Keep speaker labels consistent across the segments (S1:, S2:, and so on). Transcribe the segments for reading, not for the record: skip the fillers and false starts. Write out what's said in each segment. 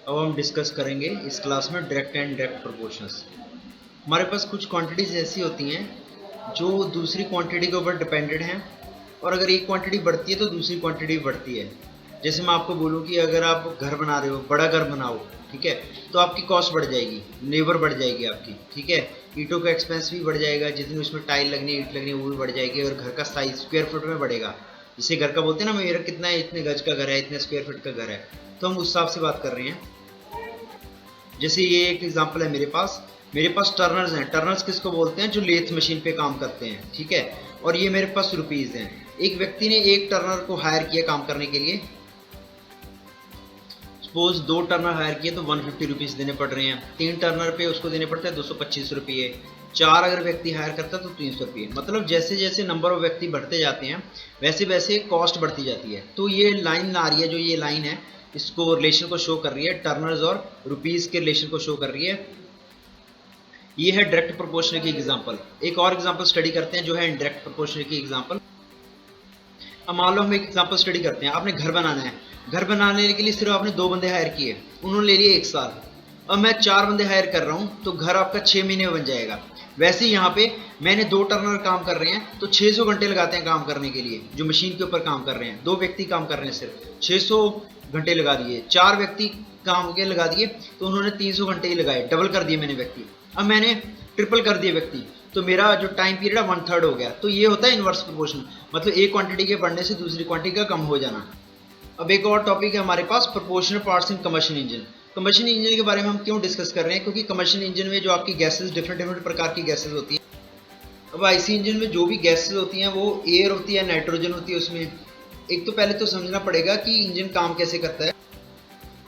S1: अब हम डिस्कस करेंगे इस क्लास में डायरेक्ट एंड इनडायरेक्ट प्रोपोर्शंस। हमारे पास कुछ क्वांटिटीज ऐसी होती हैं जो दूसरी क्वांटिटी के ऊपर डिपेंडेंट हैं, और अगर एक क्वांटिटी बढ़ती है तो दूसरी क्वांटिटी बढ़ती है। जैसे मैं आपको बोलूँ कि अगर आप घर बना रहे हो, बड़ा घर बनाओ, ठीक है, तो आपकी कॉस्ट बढ़ जाएगी, लेबर बढ़ जाएगी आपकी, ठीक है, ईंटों का एक्सपेंस भी बढ़ जाएगा, जितनी उसमें टाइल लगनी है, ईंट लगनी है, वो भी बढ़ जाएगी, और घर का साइज स्क्वायर फुट में बढ़ेगा। जिसे घर का बोलते हैं ना, मेरा कितना है, इतने गज का घर है, इतने स्क्वायर फुट का घर है, तो हम उस हिसाब से बात कर रहे हैं। जैसे ये एक एग्जांपल है मेरे पास टर्नर्स हैं। टर्नर्स किसको बोलते हैं? जो लेथ मशीन पे काम करते हैं, ठीक है, और ये मेरे पास रुपीज़ हैं। एक व्यक्ति ने एक टर्नर को हायर किया काम करने के लिए, सपोज 2 टर्नर हायर किए तो 150 रुपीज़ देने पड़ रहे हैं। 3 टर्नर पे उसको देने पड़ते हैं 225 रुपये। 4 अगर व्यक्ति हायर करता है तो 300 रुपये। मतलब जैसे जैसे नंबर ऑफ व्यक्ति बढ़ते जाते हैं वैसे वैसे कॉस्ट बढ़ती जाती है। तो ये लाइन आ रही है, जो ये लाइन है, इसको रिलेशन को शो कर रही है, टर्नर्स और रुपीज़ के रिलेशन को शो कर रही है। ये है डायरेक्ट प्रोपोर्शनल की एग्जांपल। एक और एग्जांपल स्टडी करते हैं जो है इनडायरेक्ट प्रोपोर्शनल की एग्जांपल। अब मान लो हम एक एग्जांपल स्टडी करते हैं। आपने घर बनाना है, घर बनाने के लिए सिर्फ आपने 2 बंदे हायर किए, उन्होंने ले लिए 1 साल। अब मैं 4 बंदे हायर कर रहा हूँ तो घर आपका 6 महीने में बन जाएगा। वैसे ही यहाँ पे मैंने 2 टर्नर काम कर रहे हैं तो 600 घंटे लगाते हैं काम करने के लिए, जो मशीन के ऊपर काम कर रहे हैं। 2 व्यक्ति काम कर रहे हैं, सिर्फ 600 घंटे लगा दिए। 4 व्यक्ति काम के लगा दिए तो उन्होंने 300 घंटे ही लगाए, डबल कर दिए मैंने व्यक्ति। अब मैंने ट्रिपल कर दिए व्यक्ति, तो मेरा जो टाइम पीरियड है 1/3 हो गया। तो ये होता है इनवर्स प्रोपोर्शन, मतलब एक क्वांटिटी के बढ़ने से दूसरी क्वांटिटी का कम हो जाना। अब एक और टॉपिक है हमारे पास, proportional parts in combustion engine. Combustion engine के बारे में हम क्यों डिस्कस कर रहे हैं? क्योंकि कंबशन इंजन में जो आपकी गैसेस, डिफरेंट प्रकार की गैसेस होती हैं। अब आईसी इंजन में जो भी गैसेस होती हैं वो एयर होती है, नाइट्रोजन होती है उसमें। एक तो पहले तो समझना पड़ेगा कि इंजन काम कैसे करता है।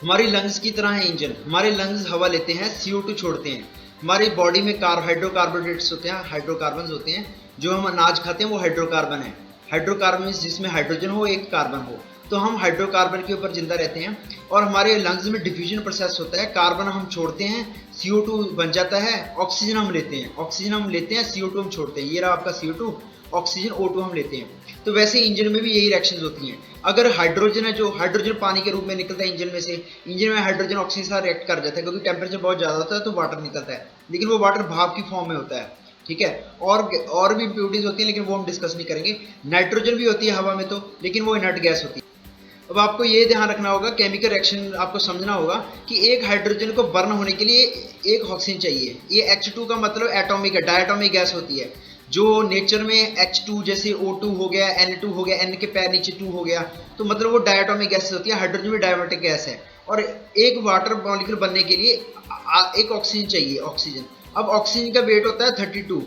S1: हमारी लंग्स की तरह है इंजन। हमारे लंग्स हवा लेते हैं, CO2 छोड़ते हैं। हमारी बॉडी में हाइड्रोकार्बोनेट्स होते हैं, हाइड्रोकार्बन होते हैं। जो हम अनाज खाते हैं वो हाइड्रोकार्बन है। हाइड्रोकार्बन जिसमें हाइड्रोजन हो, एक कार्बन हो, तो हम हाइड्रोकार्बन के ऊपर जिंदा रहते हैं। और हमारे लंग्स में डिफ्यूजन प्रोसेस होता है, कार्बन हम छोड़ते हैं, CO2 बन जाता है, ऑक्सीजन हम लेते हैं, CO2 हम छोड़ते हैं। ये रहा आपका CO2, ऑक्सीजन O2 हम लेते हैं। तो वैसे इंजन में भी यही रिएक्शंस होती हैं। अगर हाइड्रोजन है, जो हाइड्रोजन पानी के रूप में निकलता है इंजन में से, इंजन में हाइड्रोजन ऑक्सीजन से रिएक्ट कर जाता है, क्योंकि टेम्परेचर बहुत ज़्यादा होता है तो वाटर निकलता है, लेकिन वो वाटर भाप की फॉर्म में होता है, ठीक है। और भी इम्प्योरिटीज होती हैं, लेकिन वो हम डिस्कस नहीं करेंगे। नाइट्रोजन भी होती है हवा में तो, लेकिन वो इनर्ट गैस होती है। अब आपको ये ध्यान रखना होगा, केमिकल रिएक्शन आपको समझना होगा कि एक हाइड्रोजन को बर्न होने के लिए एक ऑक्सीजन चाहिए। ये H2 का मतलब एटॉमिक है, डायटोमिक गैस होती है। जो नेचर में H2 जैसे O2 हो गया, N2 हो गया, N के पैर नीचे 2 हो गया, तो मतलब वो डायटोमिक गैस होती है। हाइड्रोजन भी डायटोमिक गैस है। और एक वाटर मॉलिक्यूल बनने के लिए एक ऑक्सीजन चाहिए, ऑक्सीजन। अब ऑक्सीजन का वेट होता है 32।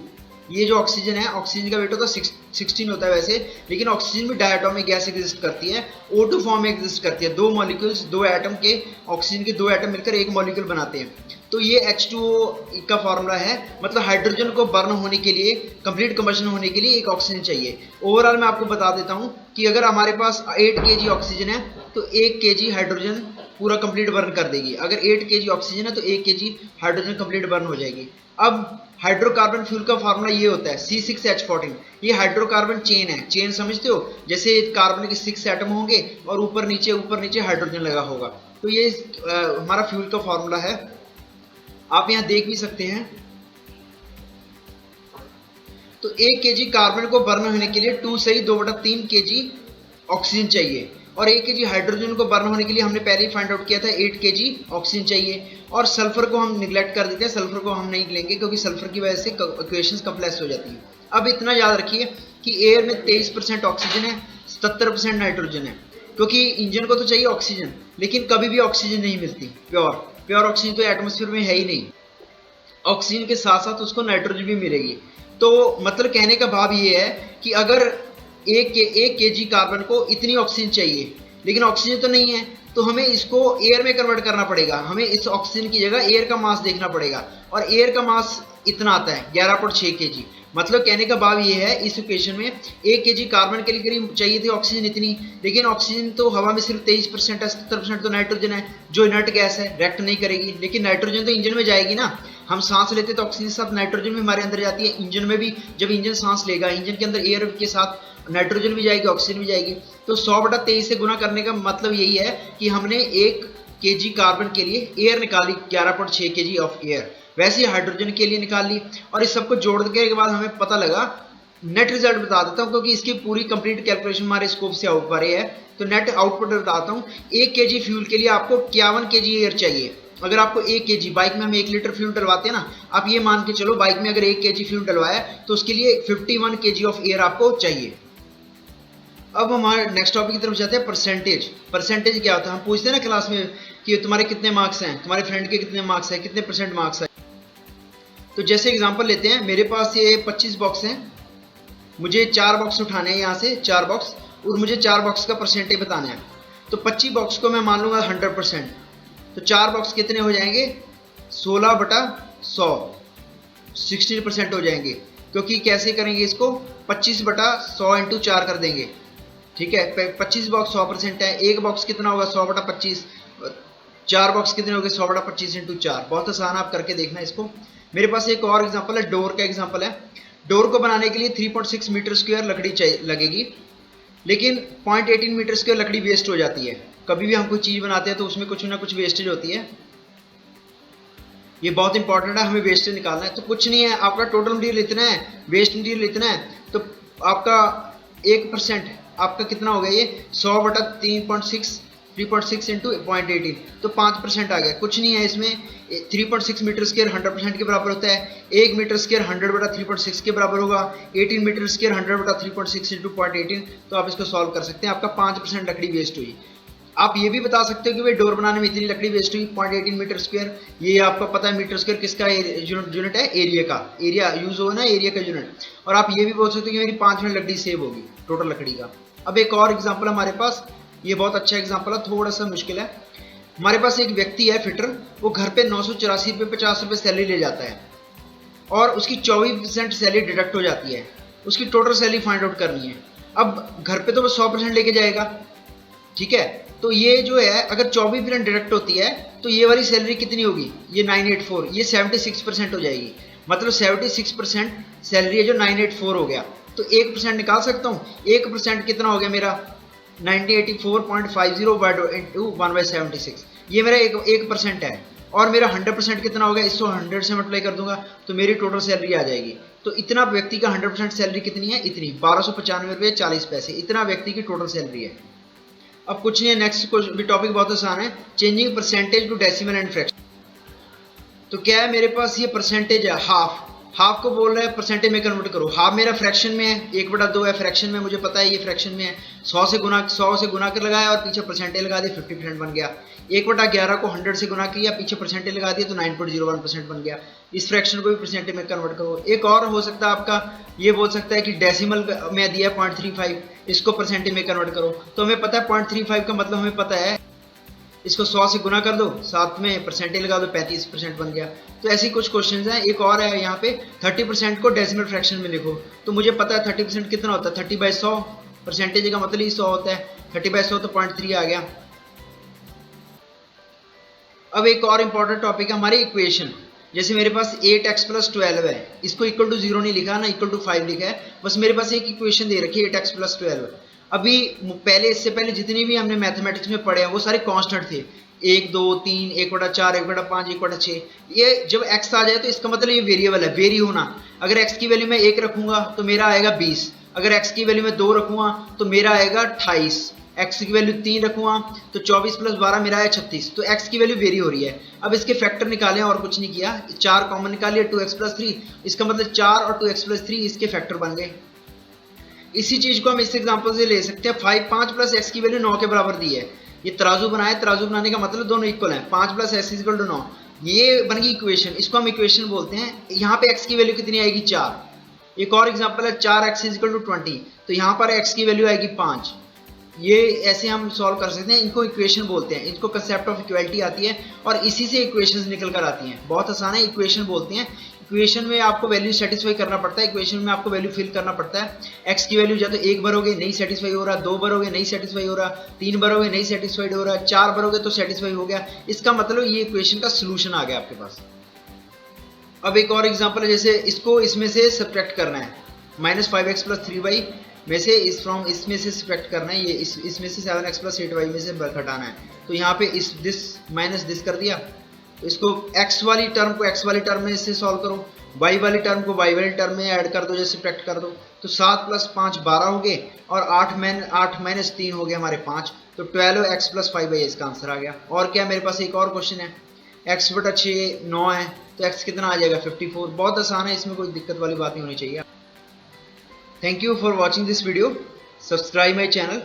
S1: ये जो ऑक्सीजन है, ऑक्सीजन का वेट होता है 16 होता है वैसे, लेकिन ऑक्सीजन भी डायटोमिक गैस एग्जिस्ट करती है, O2 फॉर्म में एग्जिस्ट करती है। 2 मॉलिक्यूल्स, 2 एटम के, ऑक्सीजन के 2 एटम मिलकर एक मॉलिक्यूल बनाते हैं। तो ये H2O का फॉर्मूला है। मतलब हाइड्रोजन को बर्न होने के लिए, कंप्लीट कंबशन होने के लिए एक ऑक्सीजन चाहिए। ओवरऑल मैं आपको बता देता हूँ कि अगर हमारे पास 8 kg ऑक्सीजन है तो 1 kg हाइड्रोजन पूरा कंप्लीट बर्न कर देगी। अगर 8 kg ऑक्सीजन है तो 1 kg हाइड्रोजन कंप्लीट बर्न हो जाएगी। अब हाइड्रोकार्बन फ्यूल का फार्मूला ये होता है C6H14। ये हाइड्रोकार्बन चेन है। चेन समझते हो? जैसे कार्बन के 6 एटम होंगे और ऊपर नीचे हाइड्रोजन लगा होगा। तो ये हमारा फ्यूल का फार्मूला है, आप यहाँ देख भी सकते हैं। तो 1 kg कार्बन को बर्न होने के लिए 2 सही 2/3 kg ऑक्सीजन चाहिए, और 1 kg हाइड्रोजन को बर्न होने के लिए हमने पहले ही फाइंड आउट किया था 8 kg ऑक्सीजन चाहिए। और सल्फर को हम निगलेक्ट कर देते हैं, सल्फर को हम नहीं लेंगे क्योंकि सल्फर की वजह से इक्वेशंस कॉम्प्लेक्स हो जाती है। अब इतना याद रखिए कि एयर में 23% ऑक्सीजन है, 77% नाइट्रोजन है, क्योंकि इंजन को तो चाहिए ऑक्सीजन, लेकिन कभी भी ऑक्सीजन नहीं मिलती प्योर ऑक्सीजन तो एटमोस्फेयर में है ही नहीं। ऑक्सीजन के साथ साथ उसको नाइट्रोजन भी मिलेगी। तो मतलब कहने का भाव ये है कि अगर 1 kg कार्बन को इतनी ऑक्सीजन चाहिए, लेकिन ऑक्सीजन तो नहीं है, तो हमें इसको एयर में कन्वर्ट करना पड़ेगा। हमें इस ऑक्सीजन की जगह एयर का मास देखना पड़ेगा, और एयर का मास इतना आता है 11.6 kg। मतलब कहने का भाव ये है, इस इक्वेशन में 1 kg कार्बन के लिए करीब चाहिए थी ऑक्सीजन इतनी, लेकिन ऑक्सीजन तो हवा में सिर्फ 23% है, 70% तो नाइट्रोजन है जो इनर्ट गैस है, रिएक्ट नहीं करेगी। लेकिन नाइट्रोजन तो इंजन में जाएगी ना, हम सांस लेते तो ऑक्सीजन के साथ नाइट्रोजन भी हमारे अंदर जाती है। इंजन में भी जब इंजन सांस लेगा, इंजन के अंदर एयर के साथ नाइट्रोजन भी जाएगी, ऑक्सीजन भी जाएगी। तो 100/23 से गुना करने का मतलब यही है कि हमने एक केजी कार्बन के लिए एयर निकाली 11.6 केजी ऑफ एयर, वैसे ही हाइड्रोजन के लिए निकाल ली। और इस सबको जोड़ने के बाद हमें पता लगा, नेट रिजल्ट बता देता हूँ क्योंकि इसकी पूरी कंप्लीट कैलकुलेशन हमारे स्कोप से आउट पर है। तो नेट आउटपुट बताता हूँ। 1 केजी फ्यूल के लिए आपको 51 केजी एयर चाहिए। अगर आपको 1 केजी, बाइक में हम 1 लीटर फ्यूल डलवाते हैं ना, आप ये मान के चलो बाइक में अगर 1 केजी फ्यूल डलवाया तो उसके लिए 51 केजी ऑफ एयर आपको चाहिए। अब हमारे नेक्स्ट टॉपिक की तरफ जाते हैं, परसेंटेज। परसेंटेज क्या होता है? हम पूछते हैं ना क्लास में कि तुम्हारे कितने मार्क्स हैं, तुम्हारे फ्रेंड के कितने मार्क्स हैं, कितने परसेंट मार्क्स हैं। तो जैसे एग्जांपल लेते हैं, मेरे पास ये 25 बॉक्स हैं, मुझे 4 बॉक्स उठाने हैं यहाँ से, 4 बॉक्स, और मुझे 4 बॉक्स का परसेंटेज बताना है। तो 25 बॉक्स को मैं मान लूँगा 100%। तो 4 बॉक्स कितने हो जाएंगे? 16/100, 16% हो जाएंगे। क्योंकि कैसे करेंगे इसको, 25/100 इंटू 4 कर देंगे। ठीक है, 25 बॉक्स 100% है, 1 बॉक्स कितना होगा? 100/25। 4 बॉक्स कितने हो गए? 100/25 इंटू 4। बहुत आसान, आप करके देखना इसको। मेरे पास एक और एग्जांपल है, डोर का एग्जांपल है। डोर को बनाने के लिए 3.6 मीटर स्क्वायर लकड़ी चाहिए लगेगी, लेकिन 0.18 मीटर स्क्वायर लकड़ी वेस्ट हो जाती है। कभी भी हम कोई चीज़ बनाते हैं तो उसमें कुछ ना कुछ वेस्टेज होती है, ये बहुत इंपॉर्टेंट है, हमें वेस्टेज निकालना है। तो कुछ नहीं है, आपका टोटल मटीरियल इतना है, वेस्ट मटीरियल इतना है, तो आपका 1% आपका कितना हो गया? ये 100/3.6 इंटू 0.18, तो 5% आ गया। कुछ नहीं है इसमें। 3.6 मीटर स्क्वायर 100% के बराबर होता है। 1 मीटर स्क्वायर 100/3.6 के बराबर होगा। 18 मीटर स्क्वायर 100/3.6 इंटू 0.18, तो आप इसको सॉल्व कर सकते हैं। आपका 5% लकड़ी वेस्ट हुई। आप ये भी बता सकते हो कि भाई डोर बनाने में इतनी लकड़ी वेस्ट हुई, 0.18 मीटर स्क्वायर। ये आपको पता है मीटर स्क्वायर किसका यूनिट है? एरिया का। एरिया यूज हो ना, एरिया का यूनिट। और आप ये भी बोल सकते हो कि मेरी 5 मिनट लकड़ी सेव होगी टोटल लकड़ी का। अब एक और एग्जाम्पल हमारे पास, ये बहुत अच्छा एग्जाम्पल है, थोड़ा सा मुश्किल है। हमारे पास एक व्यक्ति है फिटर, वो घर पे 984 रुपये 50 रुपये सैलरी ले जाता है और उसकी 24% सैलरी डिडक्ट हो जाती है। उसकी टोटल सैलरी फाइंड आउट करनी है। अब घर पे तो वो 100% लेके जाएगा, ठीक है। तो ये जो है, अगर 24% डिडक्ट होती है तो ये वाली सैलरी कितनी होगी? ये 984, ये 76% हो जाएगी। मतलब 76% सैलरी है जो 984 हो गया। तो 1% निकाल सकता हूँ। 1% कितना हो गया मेरा? 984.50 इंटू 1/76, ये मेरा 1% है। और मेरा 100% कितना हो गया? इसको 100 से मल्टीप्लाई कर दूंगा तो मेरी टोटल सैलरी आ जाएगी। तो इतना व्यक्ति का 100% सैलरी कितनी है? इतनी 1295 रुपये 40 पैसे, इतना व्यक्ति की टोटल सैलरी है। अब कुछ नहीं है, नेक्स्ट टॉपिक बहुत आसान है, changing percentage to decimal and fraction. तो क्या है, मेरे पास ये परसेंटेज है हाफ, हाफ को बोल रहा है परसेंटेज में कन्वर्ट करो। हाफ मेरा फ्रैक्शन में है, 1/2 है फ्रैक्शन में, मुझे पता है ये फ्रैक्शन में है। 100 से गुना कर लगाया और पीछे परसेंटेज लगा दिया, 50% बन गया। 1/11 को 100 से गुना किया, पीछे परसेंटेज लगा दिया तो 9.01% बन गया। इस फ्रैक्शन को भी परसेंटेज में कन्वर्ट करो। एक और हो सकता है आपका, ये बोल सकता है कि डेसिमल में दिया 0.35, इसको परसेंटेज में कन्वर्ट करो। तो हमें पता है 0.35 का मतलब हमें पता है, इसको 100 से गुना कर दो, साथ में परसेंटेज लगा दो, 35% बन गया। तो ऐसी कुछ क्वेश्चंस हैं। एक और है यहाँ पे, 30% को डेसिमल फ्रैक्शन में लिखो। तो मुझे पता है 30% कितना होता है? 30/100, परसेंटेज का मतलब ही 100 होता है। 30/100 तो 0.3 आ गया। अब एक और इंपॉर्टेंट टॉपिक है हमारी इक्वेशन। जैसे मेरे पास 8x + 12 है, इसको इक्वल टू 0 नहीं लिखा ना, इक्वल टू 5 लिखा है। बस मेरे पास एक इक्वेशन दे रखी है 8x + 12। अभी पहले, इससे पहले जितने भी हमने मैथमेटिक्स में पढ़े हैं वो सारे कांस्टेंट थे, 1, 2, 3, 1/4, 1/5, 1/6। ये जब x आ जाए तो इसका मतलब ये वेरिएबल है, वेरी होना। अगर x की वैल्यू मैं 1 रखूंगा तो मेरा आएगा 20, अगर x की वैल्यू मैं 2 रखूंगा तो मेरा आएगा 28, x की वैल्यू 3 रखूंगा तो 24 + 12 मेरा है 36। तो x की वैल्यू वेरी हो रही है। अब इसके फैक्टर निकाले और कुछ नहीं किया, 4 कॉमन निकालिए, 2x + 3, इसका मतलब 4 और 2x + 3 इसके फैक्टर बन गए। इसी चीज को हम इस एग्जांपल से ले सकते हैं। 5 + x की वैल्यू 9 के बराबर दी है। ये तराजू बनाए, तराजू बनाने का मतलब दोनों इक्वल हैं। 5 + x = 9, ये बन गई इक्वेशन, इसको हम इक्वेशन बोलते हैं। यहाँ पे x की वैल्यू कितनी आएगी? 4। एक और एग्जांपल है 4x = 20, तो यहाँ पर x की वैल्यू आएगी 5। ये ऐसे हम सॉल्व कर सकते हैं, इनको इक्वेशन बोलते हैं। इनको कंसेप्ट ऑफ इक्वालिटी आती है और इसी से इक्वेशंस निकल कर आती हैं। बहुत आसान है, इक्वेशन बोलते हैं। इक्वेशन में आपको वैल्यू सेटिस्फाई करना पड़ता है, इक्वेशन में आपको वैल्यू फिल करना पड़ता है। x की वैल्यू या तो 1 भरोगे नहीं सेटिस्फाई हो रहा, 2 भरोगे नहीं सेटिस्फाई हो रहा, 3 भरोगे नहीं सेटिस्फाइड हो रहा, 4 भरोगे तो सेटिस्फाई हो गया। इसका मतलब ये इक्वेशन का सोल्यूशन आ गया आपके पास। अब एक और एग्जांपल है, जैसे इसको इसमें से सब्ट्रैक्ट करना है, -5x + 3y में से इसमें से सब्ट्रैक्ट करना है, ये इसमें से 7x प्लस 8y में से घटाना है। तो यहाँ पे इस दिस माइनस दिस कर दिया, तो इसको x वाली टर्म को x वाली टर्म में से सॉल्व करो, y वाली टर्म को y वाली टर्म में ऐड कर दो, जैसे सब्ट्रैक्ट कर दो। तो 7 प्लस 5 12 हो गए और 8 माइनस 3 हो गए हमारे 5, तो 12x प्लस 5y इसका आंसर आ गया। और क्या मेरे पास एक और क्वेश्चन है, x बटा 6 9 है, तो x कितना आ जाएगा 54। बहुत आसान है, इसमें कोई दिक्कत वाली बात नहीं होनी चाहिए। Thank you for watching this video, subscribe my channel.